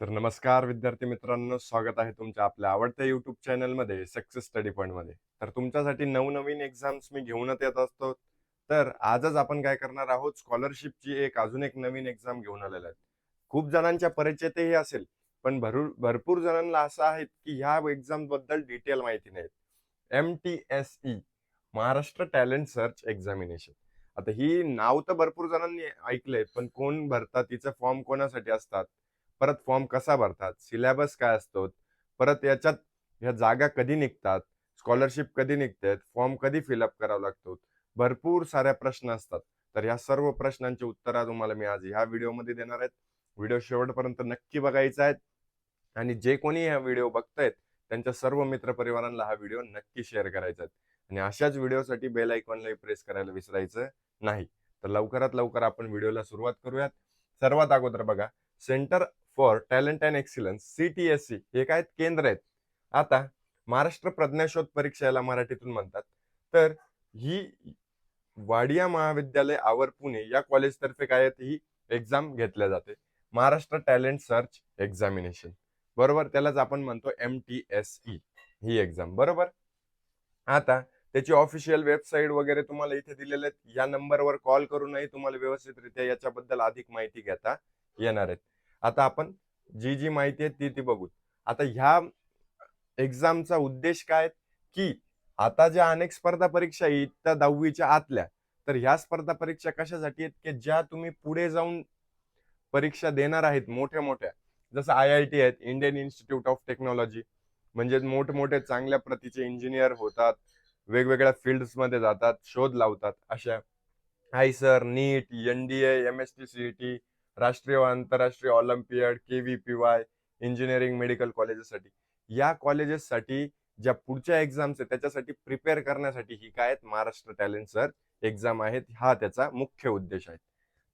तर नमस्कार विद्यार्थी मित्रांनो, स्वागत आहे तुमच्या आपल्या आवडत्या YouTube चॅनलमध्ये सक्सेस स्टडी पॉइंटमध्ये. तर तुमच्यासाठी नवनवीन एक्झाम्स मी घेऊनच येत असतो. तर आजच आपण काय करणार आहोत, स्कॉलरशिपची अजून एक नवीन एक्झाम घेऊन आलेला आहे. खूप जणांच्या परिचितही असेल, पण भरपूर जणांना असं आहे की ह्या एक्झाम बद्दल डिटेल माहिती नाही. MTSE, Maharashtra talent search examination. आता ही नाव तर भरपूर जणांनी ऐकलंय, पण कोण भरतात, तिचा फॉर्म कोणासाठी असतात, परत फॉर्म कसा भरतात, सिलेबस काय असतो, परत याच्यात ह्या जागा कधी निघतात, स्कॉलरशिप कधी निघते, फॉर्म कधी फिलअप करावा लागतो, भरपूर साऱ्या प्रश्न असतात. तर या सर्व प्रश्नांची उत्तरं तुम्हाला मी आज ह्या व्हिडिओमध्ये देणार आहेत. व्हिडिओ शेवटपर्यंत नक्की बघायचा आहे. आणि जे कोणी हा व्हिडिओ बघतायत त्यांच्या सर्व मित्रपरिवारांना हा व्हिडिओ नक्की शेअर करायचा आहे. आणि अशाच व्हिडिओसाठी बेल आयकॉनला प्रेस करायला विसरायचं नाही. तर लवकरात लवकर आपण व्हिडिओला सुरुवात करूयात. सर्वात अगोदर बघा, centre for talent and excellence CTSE हे काय केंद्र आहेत. आता महाराष्ट्र प्रज्ञाशोध परीक्षा याला मराठीतून म्हणतात. तर ही वाडिया महाविद्यालय आवर पुणे या कॉलेजतर्फे काय आहे, ही एक्झाम घेतल्या जाते. महाराष्ट्र टॅलेंट सर्च एक्झामिनेशन, बरोबर, त्यालाच आपण म्हणतो MTSE ही एक्झाम, बरोबर. आता त्याची ऑफिशियल वेबसाईट वगैरे तुम्हाला इथे दिलेले आहेत. या नंबरवर कॉल करूनही तुम्हाला व्यवस्थितरित्या याच्याबद्दल अधिक माहिती घेता येणार आहेत. आता आपण जी माहिती आहे ती बघू. आता ह्या एक्झामचा उद्देश काय, की आता ज्या अनेक स्पर्धा परीक्षा आहेत त्या 10वीच्या आतल्या, तर ह्या स्पर्धा परीक्षा कशासाठी आहेत, की ज्या तुम्ही पुढे जाऊन परीक्षा देणार आहेत मोठ्या मोठ्या, जसं IIT आहेत, इंडियन इन्स्टिट्यूट ऑफ टेक्नॉलॉजी, म्हणजे मोठमोठे चांगल्या प्रतीचे इंजिनियर होतात, वेगवेगळ्या फील्ड्समध्ये जातात, शोध लावतात. अशा आयसर, नीट, NDA, MST, राष्ट्रीय व आंतरराष्ट्रीय ऑलिम्पियड, KVPY, इंजिनिअरिंग मेडिकल कॉलेजेससाठी, या कॉलेजेससाठी ज्या पुढच्या एक्झाम्स आहेत त्याच्यासाठी प्रिपेअर करण्यासाठी ही काय आहेत, महाराष्ट्र टॅलेंट सर्च एक्झाम आहेत. हा त्याचा मुख्य उद्देश आहे.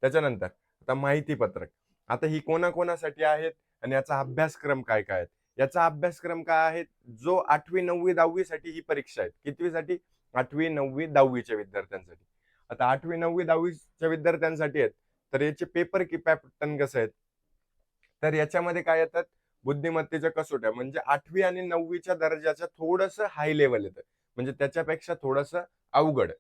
त्याच्यानंतर आता माहिती पत्रक. आता ही कोणाकोणासाठी आहेत आणि याचा अभ्यासक्रम काय काय आहे. याचा अभ्यासक्रम काय आहे, जो 8वी 9वी 10वी साठी ही परीक्षा आहे. कितवीसाठी? 8वी 9वी 10वीच्या विद्यार्थ्यांसाठी. आता 8वी 9वी 10वीच्या विद्यार्थ्यांसाठी आहेत, तर याचे पेपर की पॅटर्न कसं आहेत, तर याच्यामध्ये काय येतात, बुद्धिमत्तेच्या कसोट्या, म्हणजे 8वी आणि 9वीच्या दर्जाच्या थोडंसं हाय लेवल येतं, म्हणजे त्याच्यापेक्षा थोडंसं अवघड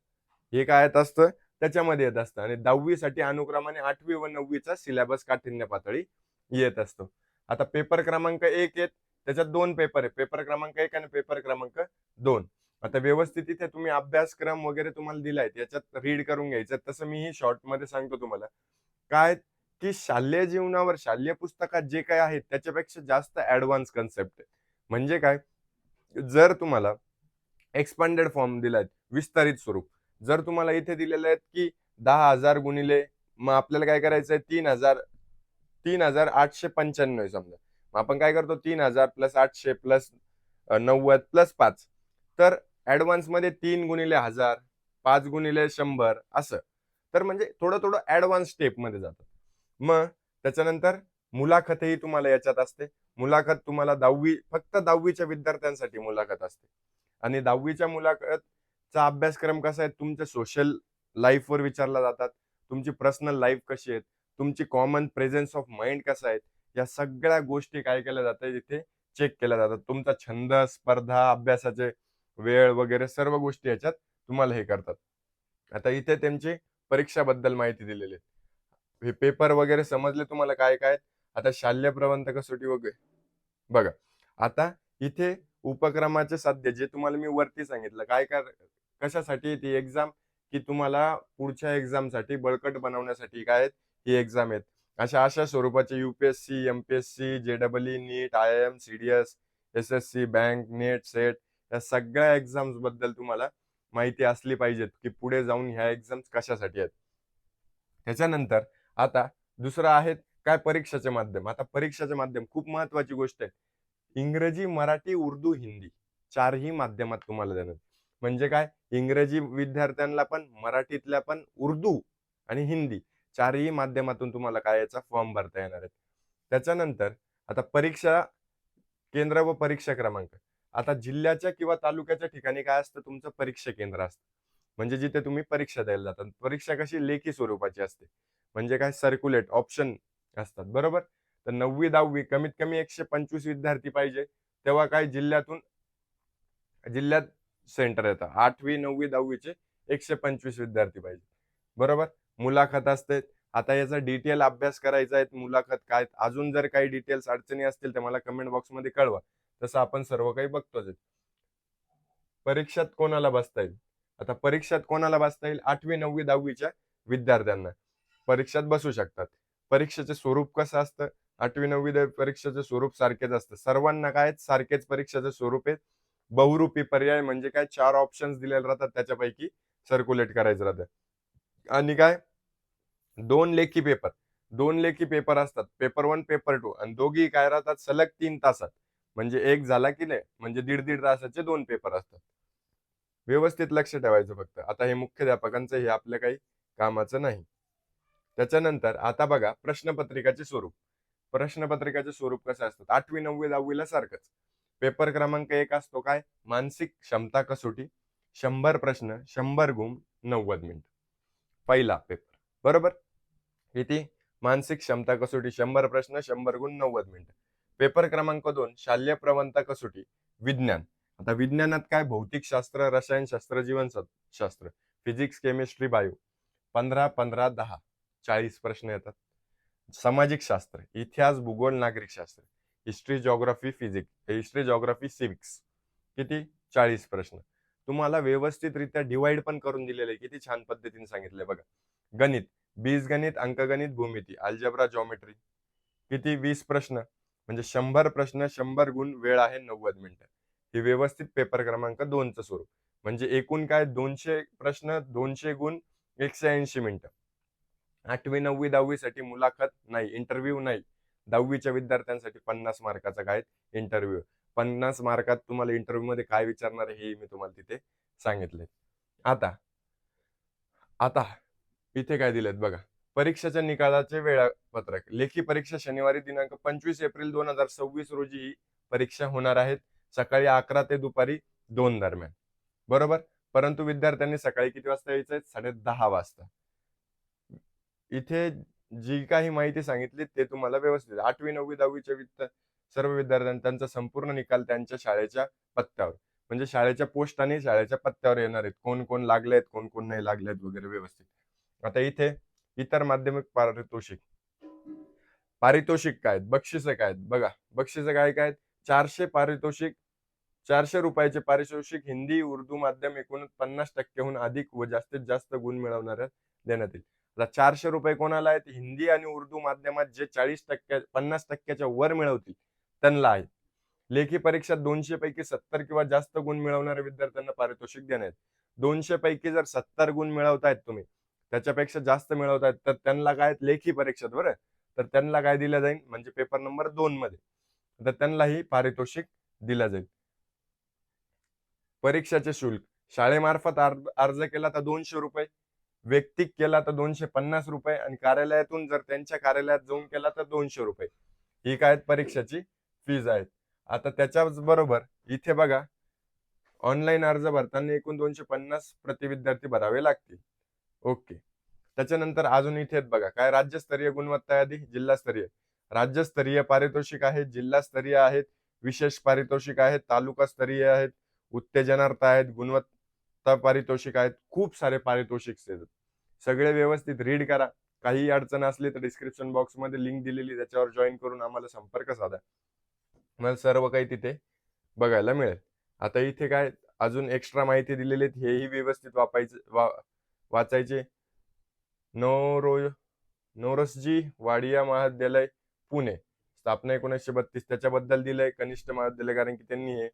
हे काय येत असतं, त्याच्यामध्ये येत असतं. आणि 10वी साठी अनुक्रमाने 8वी व 9वीचा सिलेबस काठिण्य पातळी येत असतो. आता पेपर क्रमांक 1 आहेत, त्याच्यात 2 पेपर आहे, पेपर क्रमांक 1 आणि पेपर क्रमांक 2. आता व्यवस्थित इथे तुम्ही अभ्यासक्रम वगैरे तुम्हाला दिलाय, याच्यात रीड करून घ्यायचं. तसं मी ही शॉर्ट मध्ये सांगतो तुम्हाला. काय, की शालेय जीवनावर शालेय पुस्तकात जे काही आहे त्याच्यापेक्षा जास्त ऍडव्हान्स कन्सेप्ट आहे. म्हणजे काय, जर तुम्हाला एक्सपांडेड फॉर्म दिलाय, विस्तारित स्वरूप, जर तुम्हाला इथे दिलेले आहेत की 10,000 गुणिले, मग आपल्याला काय करायचंय, 3,895 आहे समजा. मग आपण काय करतो, 3,000 प्लस 800 प्लस 90 प्लस 5. तर ऍडव्हान्स मध्ये 3 गुणिले 1000, 5 गुणिले 100 असं. तर म्हणजे थोडं थोडं ऍडव्हान्स स्टेप मध्ये जातं. मग त्याच्यानंतर मुलाखतही तुम्हाला याच्यात असते. मुलाखत तुम्हाला 10वी, फक्त 10वीच्या विद्यार्थ्यांसाठी मुलाखत असते. आणि 10वीच्या मुलाखतचा अभ्यासक्रम कसा आहे, तुमच्या सोशल लाईफवर विचारला जातात, तुमची पर्सनल लाईफ कशी आहे, तुमची कॉमन प्रेझेन्स ऑफ माइंड कसा आहे, या सगळ्या गोष्टी काय केल्या जातात इथे, चेक केल्या जातात. तुमचा छंद, स्पर्धा, अभ्यासाचे वेळ वगैरे सर्व गोष्टी याच्यात तुम्हाला हे करतात. आता इथे त्यांची परीक्षाबद्दल माहिती दिलेली आहे. हे पेपर वगैरे समजले तुम्हाला काय काय आहेत? आता शालेय प्रबंध कसोटी वगैरे बघा. आता इथे उपक्रमाचे साध्य, जे तुम्हाला मी वरती सांगितलं, काय काय कशासाठी ती एक्झाम, की तुम्हाला पुढच्या एक्झामसाठी बळकट बनवण्यासाठी काय आहेत, ही एक्झाम आहेत. अशा स्वरूपाचे UPSC, MPSC, JEE, नीट, IIM, CDS, SSC, bank, net, set, या सगळ्या एक्झाम्स बद्दल तुम्हाला माहिती असली पाहिजेत, की पुढे जाऊन ह्या एक्झाम्स कशासाठी आहेत. त्याच्यानंतर आता दुसरं आहे काय, परीक्षाचे माध्यम. आता परीक्षाचे माध्यम खूप महत्वाची गोष्ट आहे. इंग्रजी, मराठी, उर्दू, हिंदी, चारही माध्यमात तुम्हाला देणार. म्हणजे काय, इंग्रजी विद्यार्थ्यांना पण, मराठीतल्या पण, उर्दू आणि हिंदी चारही माध्यमातून तुम्हाला काय याचा फॉर्म भरता येणार आहे. त्याच्यानंतर आता परीक्षा केंद्र व परीक्षा क्रमांक. आता जिल्ह्याच्या किंवा तालुक्याच्या ठिकाणी काय असतं, तुमचं परीक्षा केंद्र असतं, म्हणजे जिथे तुम्ही परीक्षा द्यायला जातात. परीक्षा कशी लेखी स्वरूपाची असते, म्हणजे काय, सर्क्युलेट ऑप्शन असतात, बरोबर. तर 9वी 10वी कमीत कमी 125 विद्यार्थी पाहिजे, तेव्हा काय जिल्ह्यात सेंटर येतं. 8वी 9वी 10वीचे 125 विद्यार्थी पाहिजे. बरोबर. मुलाखत असते. आता याचा डिटेल अभ्यास करायचा आहे, मुलाखत काय, अजून जर काही डिटेल्स अडचणी असतील तर मला कमेंट बॉक्समध्ये कळवा. तसं आपण सर्व काही बघतोच आहे. परीक्षेत कोणाला बसता येईल? आता परीक्षेत कोणाला बसता येईल? 8वी 9वी 10वीच्या विद्यार्थ्यांना परीक्षेत बसू शकतात. परीक्षेचे स्वरूप कसं असतं? 8वी 9वी परीक्षेचे स्वरूप सारखेच असतं. सर्वांना काय सारखेच परीक्षेचे स्वरूप आहे. बहुरूपी पर्याय म्हणजे काय, 4 ऑप्शन्स दिलेले राहतात, त्याच्यापैकी सर्क्युलेट करायचं राहतं. आणि काय, 2 लेखी पेपर. 2 लेखी पेपर असतात. पेपर 1, पेपर 2 आणि दोघी काय राहतात सलग 3 तासात. म्हणजे एक झाला की नाही, म्हणजे दीड तासाचे 2 पेपर असतात. व्यवस्थित लक्ष ठेवायचं फक्त. आता हे मुख्याध्यापकांचं हे आपल्या काही कामाचं नाही. त्याच्यानंतर आता बघा प्रश्नपत्रिकाचे स्वरूप. प्रश्नपत्रिकाचे स्वरूप कसं असतं? 8वी 9वी 10वीला सारखंच. पेपर क्रमांक 1 असतो काय? मानसिक क्षमता कसोटी. 100 प्रश्न, 100 गुण, 90 मिनिट. पहिला पेपर. बरोबर? किती? मानसिक क्षमता कसोटी 100 प्रश्न, 100 गुण, 90 मिनिट. पेपर क्रमांक 2 शालेय प्रवणता कसोटी विज्ञान. आता विज्ञानात काय, भौतिकशास्त्र, रसायनशास्त्र, जीवनशास्त्र, फिजिक्स, केमिस्ट्री, बायो. 15, 15, 10, 40 प्रश्न येतात. सामाजिक शास्त्र, इतिहास, भूगोल, नागरिकशास्त्र, history, geography, history, geography, civics. किती? 40 प्रश्न. तुम्हाला व्यवस्थितरित्या डिवाइड पण करून दिलेले आहे. किती छान पद्धतीने सांगितलंय बघा. गणित, बीजगणित, अंकगणित, भूमिती, अल्जेब्रा, जॉमेट्री. किती? 20 प्रश्न. म्हणजे 100 प्रश्न, 100 गुण, वेळ आहे 90 मिनिटं. हे व्यवस्थित पेपर क्रमांक 2चं स्वरूप. म्हणजे एकूण काय, 200 प्रश्न, 200 गुण, 180 मिनिटं. 8वी 9वी 10वी साठी मुलाखत नाही, इंटरव्ह्यू नाही. 10वीच्या विद्यार्थ्यांसाठी 50 मार्काचा काय इंटरव्ह्यू. 50 मार्कात तुम्हाला इंटरव्ह्यू मध्ये काय विचारणार आहे हे मी तुम्हाला तिथे सांगितले. आता आता इथे काय दिलेत बघा. परीक्षेच्या निकालाचे वेळापत्रक. लेखी परीक्षा शनिवारी दिनांक 25 एप्रिल 2026 रोजी ही परीक्षा होणार आहेत. सकाळी 11 ते दुपारी 2 दरम्यान. बरोबर. परंतु विद्यार्थ्यांनी सकाळी किती वाजता यायचंय? 10:30 वाजता. इथे जी काही माहिती सांगितली ते तुम्हाला व्यवस्थित 8वी 9वी 10वीच्या सर्व विद्यार्थ्यांनी त्यांचा संपूर्ण निकाल त्यांच्या शाळेच्या पत्त्यावर, म्हणजे शाळेच्या पोस्टाने शाळेच्या पत्त्यावर येणार आहेत. कोण कोण लागलेत, कोण कोण नाही लागलेत वगैरे व्यवस्थित. आता इथे इतर माध्यमिक पारितोषिक. पारितोषिक काय आहेत, बक्षिस काय आहेत बघा. बक्षिस काय काय आहेत? 400 पारितोषिक, 400 रुपयाचे पारितोषिक हिंदी उर्दू माध्यम एकूण 50% अधिक व जास्तीत जास्त गुण मिळवणाऱ्या देण्यात येईल. आता 400 रुपये कोणाला आहेत? हिंदी आणि उर्दू माध्यमात जे 40% 50%च्या वर मिळवतील त्यांना आहे. लेखी परीक्षात 200 पैकी 70 किंवा जास्त गुण मिळवणाऱ्या विद्यार्थ्यांना पारितोषिक देण्यात. 200 पैकी जर 70 गुण मिळवतायत तुम्ही, त्याच्यापेक्षा जास्त मिळवतायत, तर त्यांना काय लेखी परीक्षेत बरं, तर त्यांना काय दिलं जाईल, म्हणजे पेपर नंबर 2 मध्ये, तर त्यांनाही पारितोषिक दिलं जाईल. परीक्षाचे शुल्क. शाळेमार्फत अर्ज केला तर 200 रुपये, वैयक्तिक केला तर 250 रुपये आणि कार्यालयातून जर त्यांच्या कार्यालयात जाऊन केला तर 200 रुपये. ही काय परीक्षाची फीज आहेत. आता त्याच्याच बरोबर इथे बघा, ऑनलाईन अर्ज भरताना एकूण 250 प्रति विद्यार्थी भरावे लागतील. ओके. त्याच्यानंतर अजून इथे बघा काय, राज्यस्तरीय गुणवत्ता यादी, जिल्हास्तरीय. राज्यस्तरीय पारितोषिक आहेत, जिल्हास्तरीय आहेत, विशेष पारितोषिक आहेत, तालुकास्तरीय आहेत, उत्तेजनार्थ आहेत, गुणवत्ता पारितोषिक आहेत. खूप सारे पारितोषिक आहेत. सगळे व्यवस्थित रीड करा. काही अडचण असली तर डिस्क्रिप्शन बॉक्स मध्ये लिंक दिलेली, त्याच्यावर जॉईन करून आम्हाला संपर्क साधा. मला सर्व काही तिथे बघायला मिळेल. आता इथे काय अजून एक्स्ट्रा माहिती दिलेली आहे, हेही व्यवस्थित वाचायचे. नोरसजी वाडिया महाविद्यालय पुणे, स्थापना 1932, त्याच्याबद्दल दिलंय. कनिष्ठ महाविद्यालय, कारण की त्यांनी हे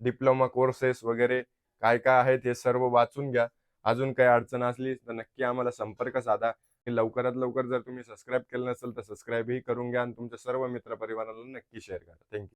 डिप्लोमा कोर्सेस वगैरे काय काय आहेत हे सर्व वाचून घ्या. अजून काही अडचण असली तर नक्की आम्हाला संपर्क साधा. लवकरात लवकर जर तुम्ही सबस्क्राईब केलं नसेल तर सबस्क्राईबही करून घ्या आणि तुमच्या सर्व मित्रपरिवाराला नक्की शेअर करा. थँक्यू.